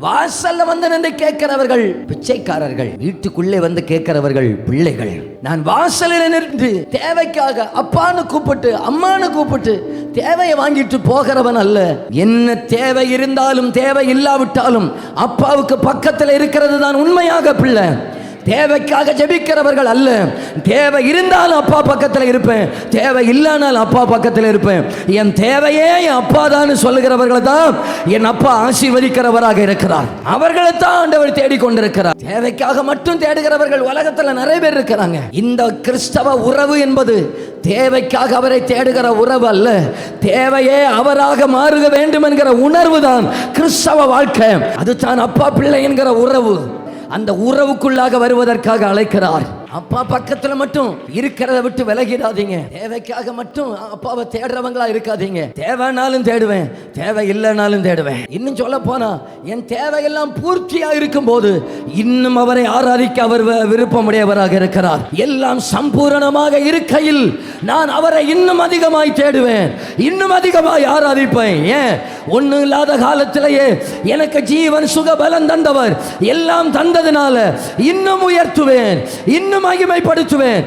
வாசல்ல வந்து நின்று கேட்கிறவர்கள் பிச்சைக்காரர்கள், வீட்டுக்குள்ளே வந்து கேட்கிறவர்கள் பிள்ளைகள். நான் வாசலில் நின்று தேவைக்காக அப்பான்னு கூப்பிட்டு அம்மானு கூப்பிட்டு தேவையை வாங்கிட்டு போகிறவன் அல்ல. என்ன தேவை இருந்தாலும் தேவை இல்லாவிட்டாலும் அப்பாவுக்கு பக்கத்தில் இருக்கிறது தான் உண்மையாக பிள்ளை. தேவைக்காக ஜெபிக்கிறவர்கள் அல்ல. தேவை இருந்தாலும் அப்பா பக்கத்தில் இருப்பேன், தேவை இல்லைனாலும் அப்பா பக்கத்தில் இருப்பேன். என் தேவையே என் அப்பா தான் சொல்லுகிறவர்களை தான் என் அப்பா ஆசீர்வதிக்கிறவராக இருக்கிறார். அவர்களை தான் ஆண்டவர் தேடிக்கொண்டிருக்கிறார். தேவைக்காக மட்டும் தேடுகிறவர்கள் உலகத்தில் நிறைய பேர் இருக்கிறாங்க. இந்த கிறிஸ்தவ உறவு என்பது தேவைக்காக அவரை தேடுகிற உறவு அல்ல. தேவையே அவராக மாறுக வேண்டும் என்கிற உணர்வு தான் கிறிஸ்தவ வாழ்க்கை. அது தான் அப்பா பிள்ளை என்கிற உறவு. அந்த உறவுக்குள்ளாக வருவதற்காக அழைக்கிறார். அப்பா பக்கத்துல மட்டும் இருக்கிறத விட்டு விலகிடாதீங்க. தேவைக்காக மட்டும் அப்பாவை தேடுறவங்களா இருக்காதீங்க. தேவைனாலும் தேடுவேன், தேவை இல்லைனாலும் தேடுவேன். இன்னும் சொல்ல போனா என் தேவையெல்லாம் பூர்த்தியா இருக்கும் போது இன்னும் அவரை ஆராதிக்க அவர் விருப்பமுடையவராக இருக்கிறார். எல்லாம் சம்பூரணமாக இருக்கையில் நான் அவரை இன்னும் அதிகமாய் தேடுவேன், இன்னும் அதிகமாய் ஆராதிப்பேன். ஏன்? ஒன்னும் இல்லாத காலத்திலேயே எனக்கு ஜீவன் சுக பலம் தந்தவர், எல்லாம் தந்ததுனால இன்னும் உயர்த்துவேன், இன்னும் மகிமைப்படுத்துவேன்.